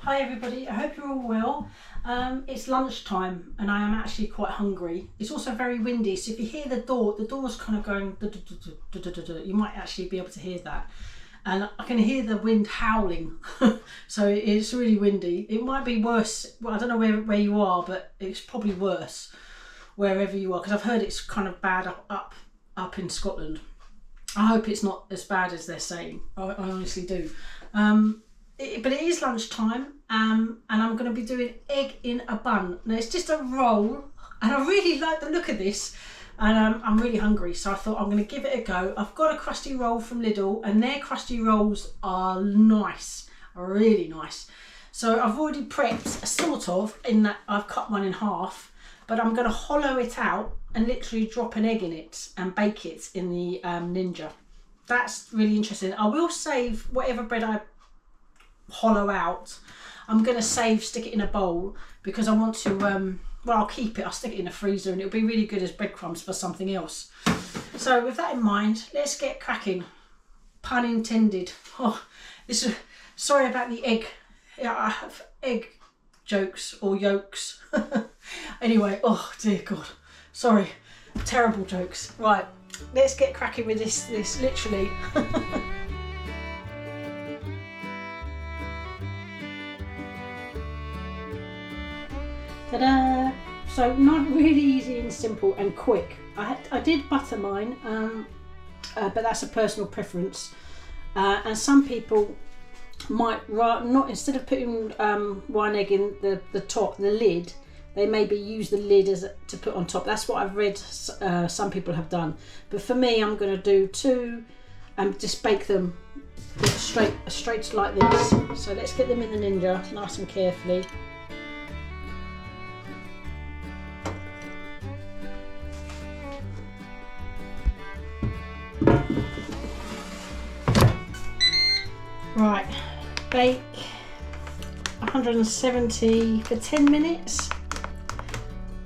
Hi everybody, I hope you're all well. It's lunchtime and I am actually quite hungry. It's also very windy, so if you hear the door's kind of going, you might actually be able to hear that. And I can hear the wind howling, so it's really windy. It might be worse, well, I don't know where you are, but it's probably worse wherever you are, because I've heard it's kind of bad up in Scotland. I hope it's not as bad as they're saying, I honestly do. But it is lunchtime, and I'm going to be doing egg in a bun. Now it's just a roll, and I really like the look of this, and I'm really hungry, so I thought I'm going to give it a go. I've got a crusty roll from Lidl, and their crusty rolls are nice, really nice. So I've already prepped, sort of, in that I've cut one in half, but I'm going to hollow it out and literally drop an egg in it and bake it in the Ninja. That's really interesting. I will save whatever bread I hollow out. I'm going to stick it in a bowl, because I want to, well, I'll keep it, I'll stick it in the freezer, and it'll be really good as breadcrumbs for something else. So with that in mind, let's get cracking. Pun intended. Oh, sorry about the egg. Yeah, I have egg jokes or yolks. Anyway, oh dear God, sorry, terrible jokes. Right, let's get cracking with this literally. Ta-da! So not really easy and simple and quick. I did butter mine, but that's a personal preference. And some people might not, instead of putting one egg in the top, the lid, they maybe use the lid to put on top. That's what I've read some people have done. But for me, I'm going to do two and just bake them straight like this. So let's get them in the Ninja nice and carefully. Right, bake 170 for 10 minutes.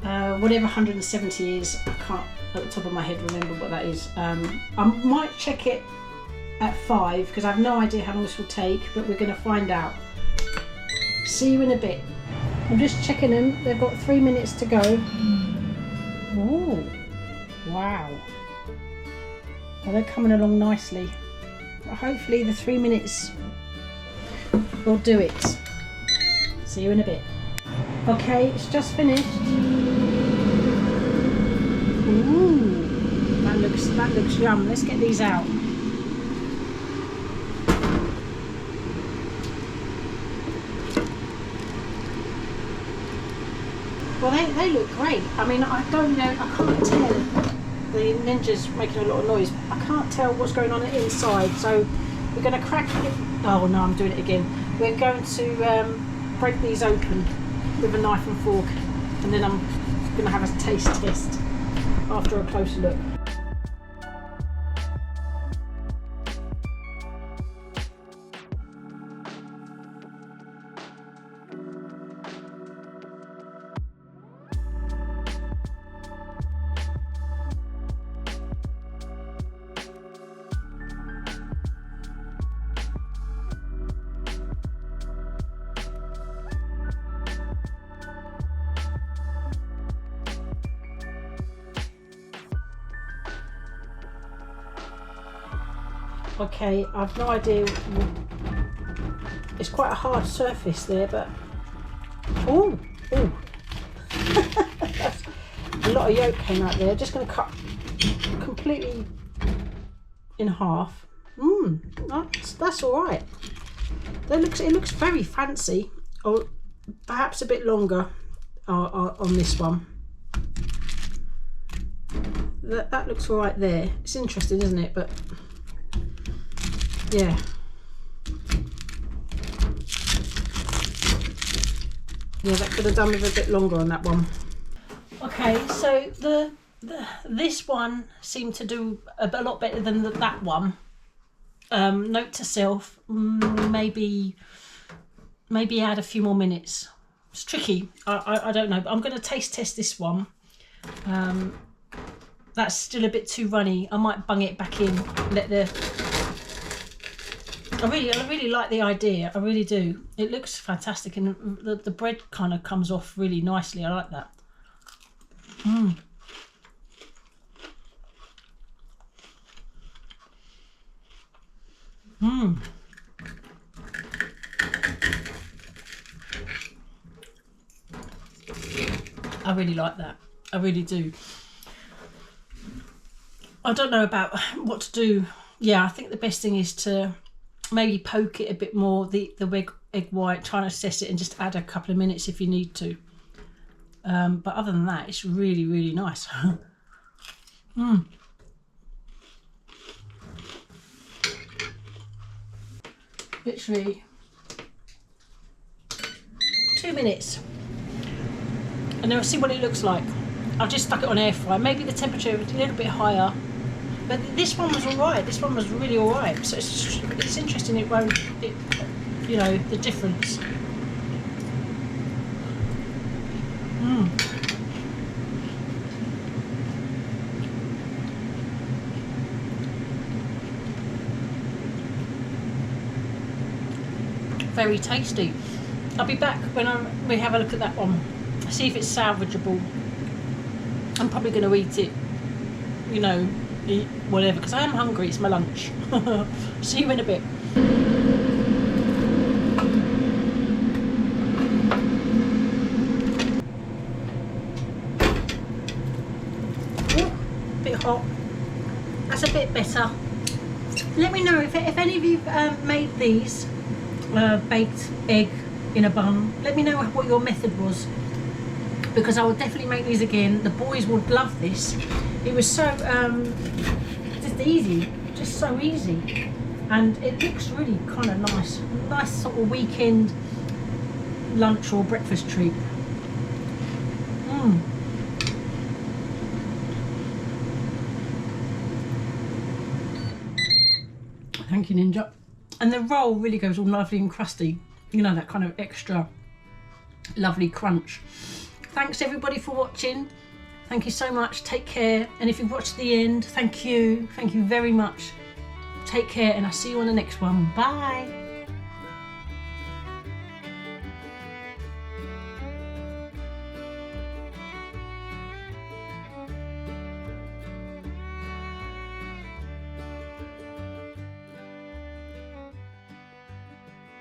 Whatever 170 is, I can't at the top of my head remember what that is. I might check it at 5 because I have no idea how long this will take, but we're going to find out. See you in a bit. I'm just checking them. They've got 3 minutes to go. Oh, wow. Well, they're coming along nicely. Hopefully the 3 minutes will do it. See you in a bit. Okay, it's just finished. Ooh, that looks yum. Let's get these out. Well, they look great. I mean, I don't know, I can't tell. The Ninja's making a lot of noise. I can't tell what's going on inside, so we're going to crack it. Oh no, I'm doing it again. We're going to break these open with a knife and fork, and then I'm going to have a taste test after a closer look. Okay, I've no idea. It's quite a hard surface there, but oh, a lot of yolk came out there. Just going to cut completely in half. That's all right. It looks very fancy, or perhaps a bit longer on this one. That looks all right there. It's interesting, isn't it? But yeah. Yeah, that could have done with a bit longer on that one. Okay, so this one seemed to do a lot better than that one. Note to self, maybe add a few more minutes. It's tricky. I don't know, but I'm going to taste test this one. That's still a bit too runny. I might bung it back in, I really like the idea. I really do. It looks fantastic, and the bread kind of comes off really nicely. I like that. I really like that. I really do. I don't know about what to do. Yeah, I think the best thing is to maybe poke it a bit more, the egg white, try and assess it, and just add a couple of minutes if you need to. But other than that, it's really, really nice. Literally 2 minutes. And now see what it looks like. I've just stuck it on air fry. Maybe the temperature was a little bit higher, but this one was all right. This one was really all right. So it's interesting. It won't, you know, the difference. Very tasty. I'll be back when we have a look at that one. See if it's salvageable. I'm probably going to eat it, you know, eat whatever, because I am hungry. It's my lunch. See you in a bit. Ooh, bit hot. That's a bit better. Let me know if any of you made these baked egg in a bun. Let me know what your method was, because I will definitely make these again. The boys would love this. It was so just easy, just so easy, and it looks really kind of nice sort of weekend lunch or breakfast treat. Thank you, Ninja. And the roll really goes all lovely and crusty, you know, that kind of extra lovely crunch. Thanks everybody for watching. Thank you so much. Take care. And if you've watched the end, thank you. Thank you very much. Take care, and I'll see you on the next one. Bye.